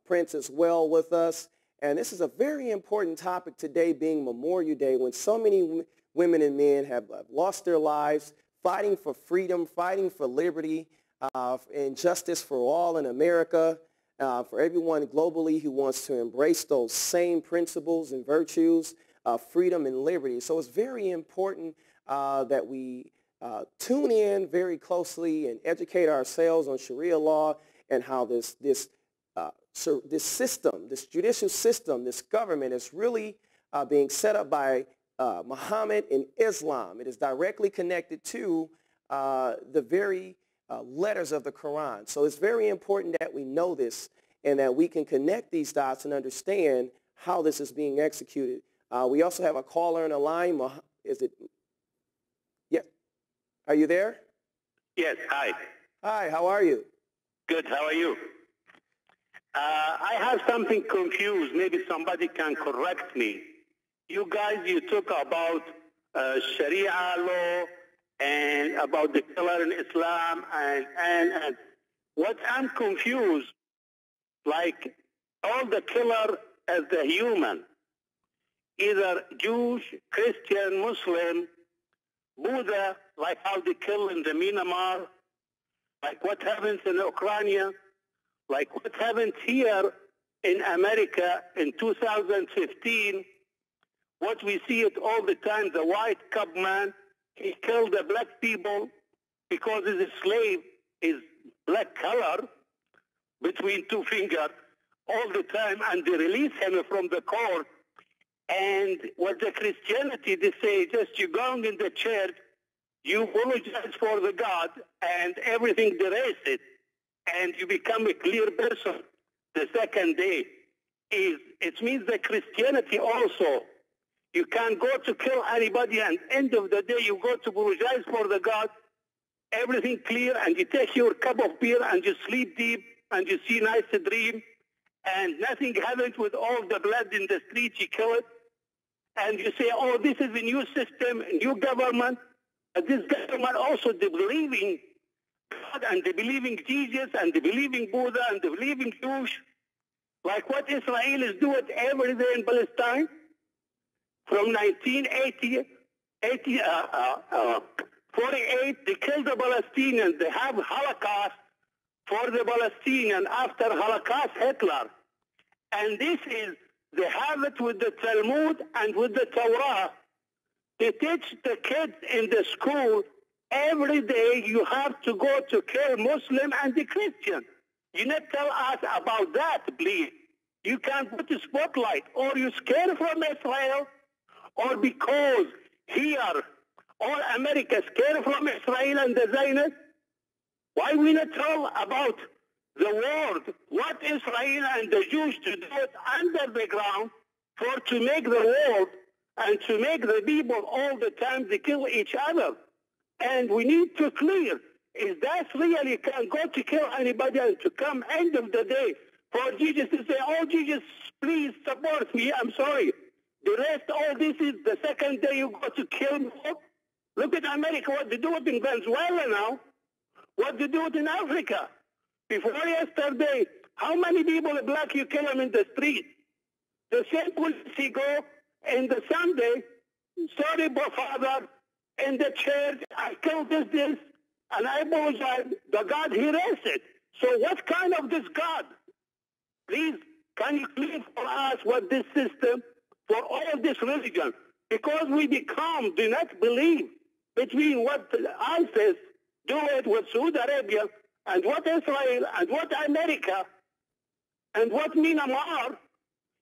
Prince as well with us. And this is a very important topic today, being Memorial Day, when so many women and men have lost their lives fighting for freedom, fighting for liberty, and justice for all in America, for everyone globally who wants to embrace those same principles and virtues of freedom and liberty. So it's very important that we tune in very closely and educate ourselves on Sharia law and how this system, this judicial system, this government is really being set up by Muhammad and Islam. It is directly connected to the very letters of the Quran. So it's very important that we know this and that we can connect these dots and understand how this is being executed. We also have a caller on the line. Is it? Yes. Are you there? Yes. Hi. Hi. How are you? Good. How are you? I have something confused. Maybe somebody can correct me. You guys, you talk about Sharia law and about the killer in Islam and what I'm confused, like all the killer as the human, either Jewish, Christian, Muslim, Buddha, like how they kill in the Myanmar, like what happens in Ukraine, like what happened here in America in 2015, what we see it all the time, the white cub man, he killed the black people because he's a slave, is black color between two fingers all the time, and they release him from the court. And what the Christianity, they say, just you going in the church, you apologize for the God, and everything erase it, and you become a clear person. The second day it means that Christianity also, you can't go to kill anybody, and end of the day you go to apologize for the God, everything clear, and you take your cup of beer and you sleep deep and you see nice dream, and nothing happens with all the blood in the streets, you kill it, and you say, oh, this is a new system, a new government. But this government also, they believe in God, and they believe in Jesus, and they believe in Buddha, and they believe in Jewish. Like what Israel is doing every day in Palestine. From 1948, they killed the Palestinians. They have Holocaust for the Palestinians after Holocaust Hitler. And this is, they have it with the Talmud and with the Torah. They teach the kids in the school every day you have to go to kill Muslim and the Christian. You not tell us about that, please. You can't put a spotlight, or you scared from Israel, or because here all America scared from Israel and the Zionists. Why we not tell about the world, what Israel and the Jews to do it under the ground for to make the world and to make the people all the time they kill each other. And we need to clear, is that really you can go to kill anybody and to come end of the day for Jesus to say, oh, Jesus, please support me, I'm sorry. The rest, all this is the second day you go to kill me. Look at America, what they do it in Venezuela now, what they do it in Africa. Before yesterday, how many people black you kill them in the street? The same police go in the Sunday, sorry, Father, in the church, I killed this, and I apologize. The God, he raised it. So what kind of this God? Please, can you clear for us what this system, for all of this religion? Because we do not believe between what ISIS do it with Saudi Arabia, and what Israel, and what America, and what Myanmar,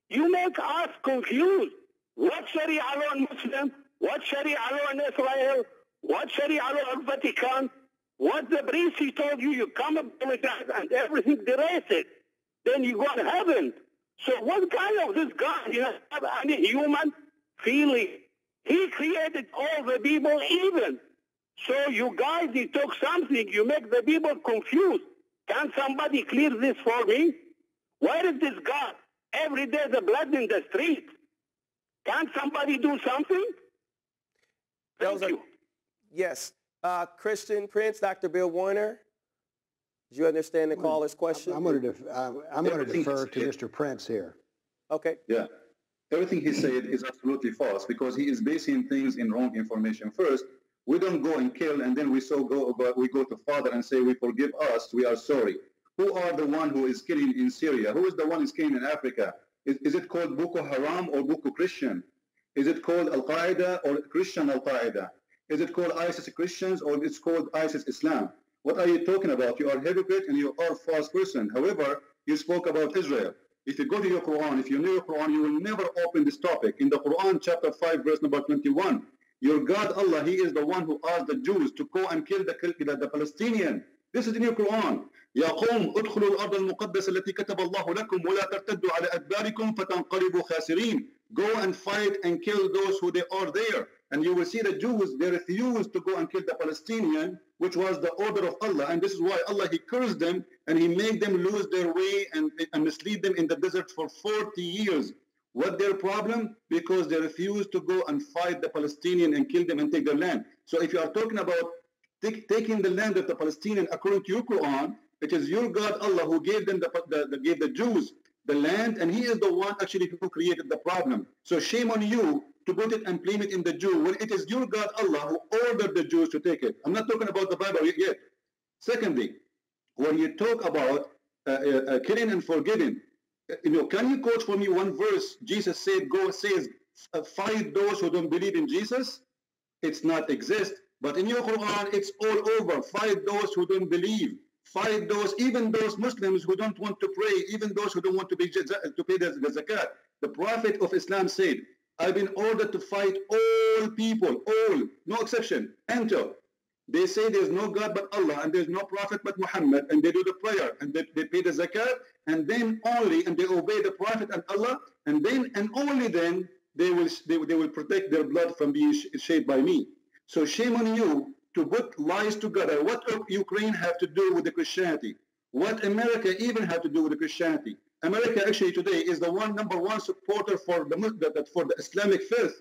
you make us confused. What Sharia law in Muslim, what Sharia law in Israel, what Sharia law in Vatican, what the priest he told you, you come up with that and everything erase it. Then you go to heaven. So what kind of this God, you have any human feeling? He created all the people even. So you guys, you took something, you make the people confused. Can somebody clear this for me? Where is this God? Every day the blood in the street. Can somebody do something? Thank you. Yes. Christian Prince, Dr. Bill Warner. Do you understand the caller's question? I'm going to defer to Mr. Prince here. Okay. Yeah. Everything he said is absolutely false because he is basing things in wrong information. First, we don't go and kill and then we go to Father and say, we forgive us, we are sorry. Who are the one who is killing in Syria? Who is the one who is killing in Africa? Is it called Boko Haram or Boko Christian? Is it called Al-Qaeda or Christian Al-Qaeda? Is it called ISIS Christians or it's called ISIS Islam? What are you talking about? You are a hypocrite and you are a false person. However, you spoke about Israel. If you go to your Quran, if you know your Quran, you will never open this topic. In the Quran, chapter 5, verse number 21, your God, Allah, He is the one who asked the Jews to go and kill the Palestinian. This is in your Quran. يا قوم ادخلوا الأرض المقدسة التي كتب الله لكم ولا ترتدوا على أدباركم فتنقلبوا خاسرين. Go and fight and kill those who they are there. And you will see the Jews, they refused to go and kill the Palestinian, which was the order of Allah. And this is why Allah, He cursed them and He made them lose their way and mislead them in the desert for 40 years. What their problem? Because they refused to go and fight the Palestinian and kill them and take their land. So if you are talking about taking the land of the Palestinian according to your Quran, it is your God Allah who gave them gave the Jews the land, and He is the one actually who created the problem. So shame on you to put it and blame it in the Jew when it is your God Allah who ordered the Jews to take it. I'm not talking about the Bible yet. Secondly, when you talk about killing and forgiving, can you quote for me one verse? Jesus said, fight those who don't believe in Jesus. It's not exist. But in your Quran, it's all over. Fight those who don't believe. Fight those, even those Muslims who don't want to pray, even those who don't want to pay the zakat. The Prophet of Islam said, I've been ordered to fight all people, all, no exception, until they say there's no God but Allah and there's no Prophet but Muhammad, and they do the prayer and they pay the zakat, and then only, and they obey the Prophet and Allah, and then and only then they will protect their blood from being shed by me. So shame on you to put lies together. What Ukraine have to do with the Christianity? What America even have to do with the Christianity? America actually today is the number one supporter for the Islamic faith.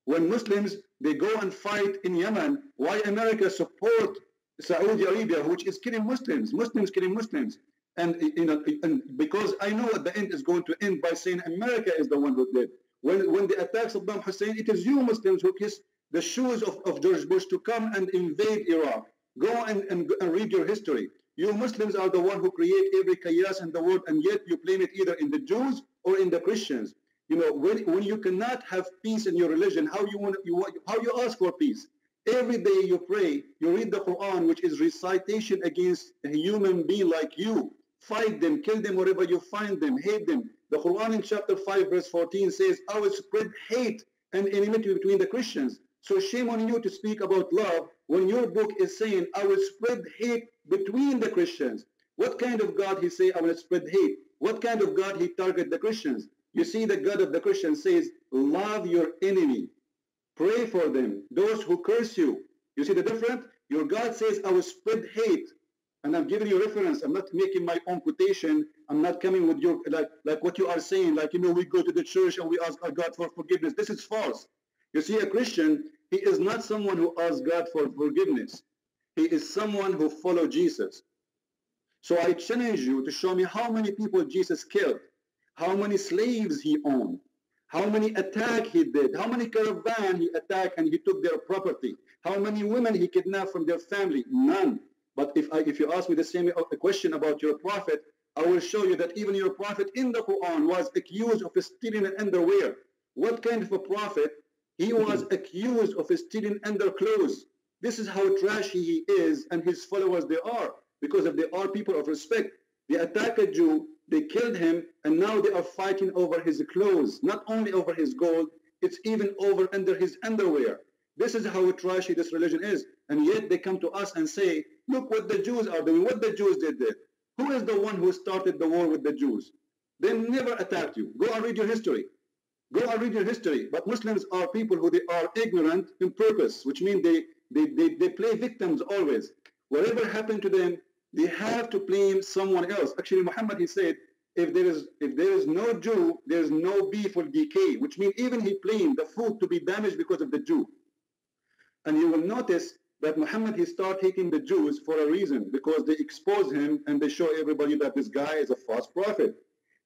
When Muslims, they go and fight in Yemen, why America support Saudi Arabia, which is killing Muslims killing Muslims? And because I know at the end is going to end by saying America is the one who did. When they attack Saddam Hussein, it is you Muslims who kiss the shoes of George Bush to come and invade Iraq. Go and read your history. You Muslims are the one who create every chaos in the world, and yet you blame it either in the Jews or in the Christians. When you cannot have peace in your religion, how you ask for peace? Every day you pray, you read the Quran, which is recitation against a human being like you. Fight them, kill them wherever you find them, hate them. The Quran in chapter 5 verse 14 says, I will spread hate and enmity between the Christians. So shame on you to speak about love when your book is saying, I will spread hate between the Christians. What kind of God He say, I will spread hate? What kind of God He target the Christians? You see, the God of the Christians says, love your enemy. Pray for them, those who curse you. You see the difference? Your God says, I will spread hate. And I'm giving you reference. I'm not making my own quotation. I'm not coming with your, like what you are saying, we go to the church and we ask our God for forgiveness. This is false. You see, a Christian, he is not someone who asks God for forgiveness. He is someone who follows Jesus. So I challenge you to show me how many people Jesus killed, how many slaves He owned, how many attacks He did, how many caravans He attacked and He took their property, how many women He kidnapped from their family. None. But if you ask me the same question about your prophet, I will show you that even your prophet in the Quran was accused of stealing an underwear. What kind of a prophet? He was accused of stealing underclothes. This is how trashy he is, and his followers they are, because if they are people of respect. They attacked a Jew, they killed him, and now they are fighting over his clothes, not only over his gold, it's even over under his underwear. This is how trashy this religion is. And yet they come to us and say, look what the Jews are doing, what the Jews did. Who is the one who started the war with the Jews? They never attacked you. Go and read your history. Go and read your history. But Muslims are people who they are ignorant in purpose, which means they play victims always. Whatever happened to them, they have to blame someone else. Actually, Muhammad, he said, if there is no Jew, there is no beef will decay, which means even he blamed the food to be damaged because of the Jew. And you will notice that Muhammad, he started hating the Jews for a reason, because they expose him and they show everybody that this guy is a false prophet.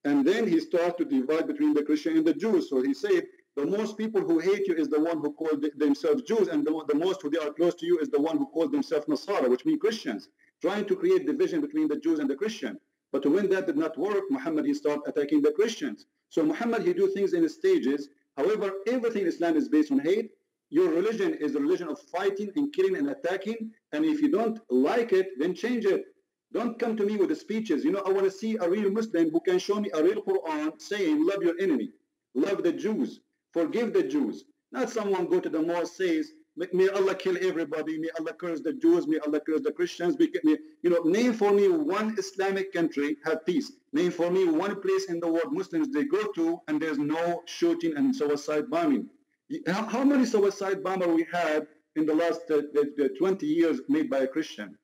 And then he started to divide between the Christian and the Jews. So he said, the most people who hate you is the one who call themselves Jews, and the most who they are close to you is the one who calls themselves Nasara, which means Christians, trying to create division between the Jews and the Christian. But when that did not work, Muhammad, he started attacking the Christians. So Muhammad, he do things in stages. However, everything in Islam is based on hate. Your religion is a religion of fighting and killing and attacking. And if you don't like it, then change it. Don't come to me with the speeches. You know, I want to see a real Muslim who can show me a real Quran saying, love your enemy, love the Jews, forgive the Jews. Not someone go to the mosque says, may Allah kill everybody, may Allah curse the Jews, may Allah curse the Christians. Name for me one Islamic country have peace. Name for me one place in the world Muslims they go to and there's no shooting and suicide bombing. How many suicide bombers we had in the last 20 years made by a Christian?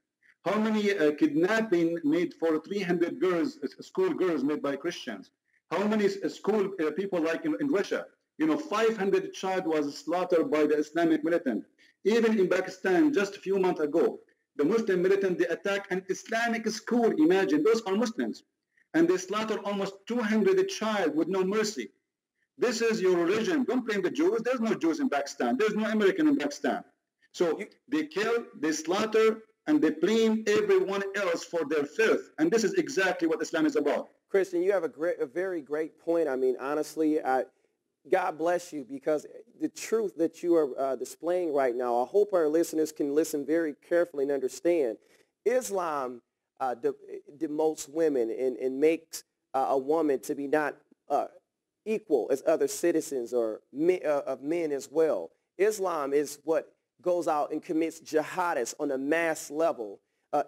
How many kidnapping made for 300 girls, school girls made by Christians? How many school people like in Russia? 500 child was slaughtered by the Islamic militant. Even in Pakistan, just a few months ago, the Muslim militant, they attacked an Islamic school. Imagine, those are Muslims. And they slaughtered almost 200 child with no mercy. This is your religion. Don't blame the Jews. There's no Jews in Pakistan. There's no American in Pakistan. So they kill, they slaughter, and they blame everyone else for their filth. And this is exactly what Islam is about. Christian, you have a very great point. I mean, honestly, God bless you, because the truth that you are displaying right now, I hope our listeners can listen very carefully and understand. Islam demotes women and makes a woman to be not equal as other citizens or of men as well. Islam is what goes out and commits jihadists on a mass level.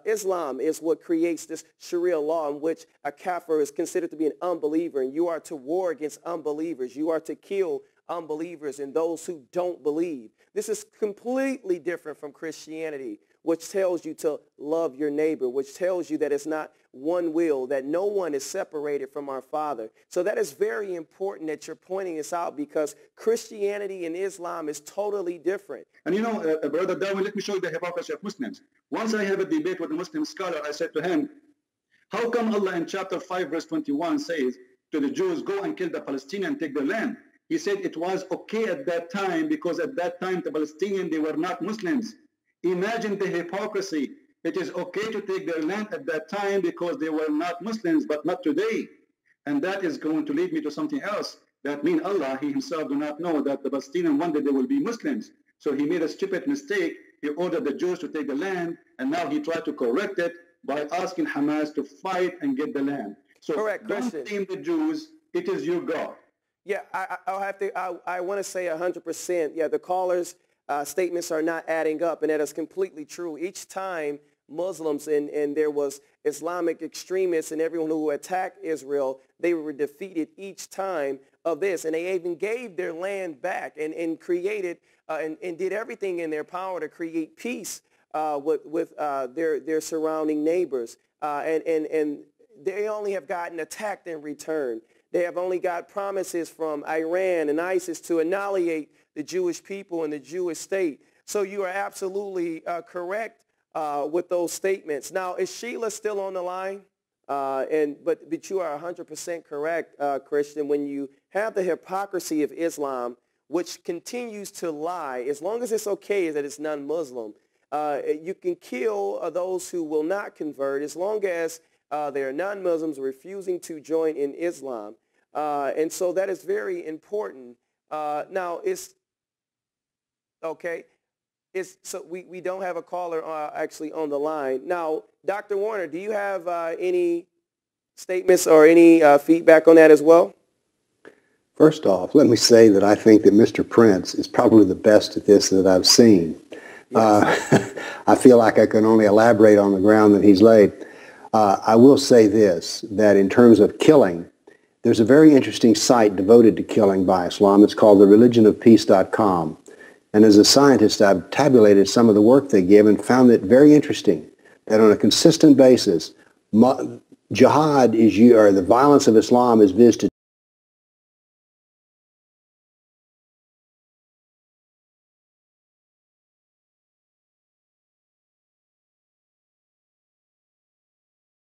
Islam is what creates this Sharia law in which a kafir is considered to be an unbeliever, and you are to war against unbelievers. You are to kill unbelievers and those who don't believe. This is completely different from Christianity, which tells you to love your neighbor, which tells you that it's not one will, that no one is separated from our Father. So that is very important that you're pointing this out, because Christianity and Islam is totally different. And Brother Darwin, let me show you the hypocrisy of Muslims. Once I have a debate with a Muslim scholar, I said to him, how come Allah in chapter 5 verse 21 says to the Jews, go and kill the Palestinians and take their land? He said it was okay at that time because at that time the Palestinians, they were not Muslims. Imagine the hypocrisy. It is okay to take their land at that time because they were not Muslims, but not today. And that is going to lead me to something else. That means Allah, He Himself do not know that the Palestinians one day they will be Muslims. So He made a stupid mistake. He ordered the Jews to take the land, and now He tried to correct it by asking Hamas to fight and get the land. So correct, don't blame the Jews. It is your God. Yeah, I want to say 100%. Yeah, the callers' statements are not adding up, and that is completely true. Each time Muslims and there was Islamic extremists and everyone who attacked Israel, they were defeated each time of this. And they even gave their land back and created and did everything in their power to create peace with their surrounding neighbors. And they only have gotten attacked in return. They have only got promises from Iran and ISIS to annihilate the Jewish people and the Jewish state. So you are absolutely correct with those statements. Now, is Sheila still on the line? But you are 100% correct, Christian, when you have the hypocrisy of Islam, which continues to lie, as long as it's okay that it's non-Muslim. You can kill those who will not convert as long as they are non-Muslims refusing to join in Islam. And so that is very important. Now, it's okay. So we don't have a caller actually on the line. Now, Dr. Warner, do you have any statements or any feedback on that as well? First off, let me say that I think that Mr. Prince is probably the best at this that I've seen. Yes. I feel like I can only elaborate on the ground that he's laid. I will say this, that in terms of killing, there's a very interesting site devoted to killing by Islam. It's called thereligionofpeace.com. And as a scientist, I've tabulated some of the work they give and found it very interesting that on a consistent basis, jihad is the violence of Islam is visited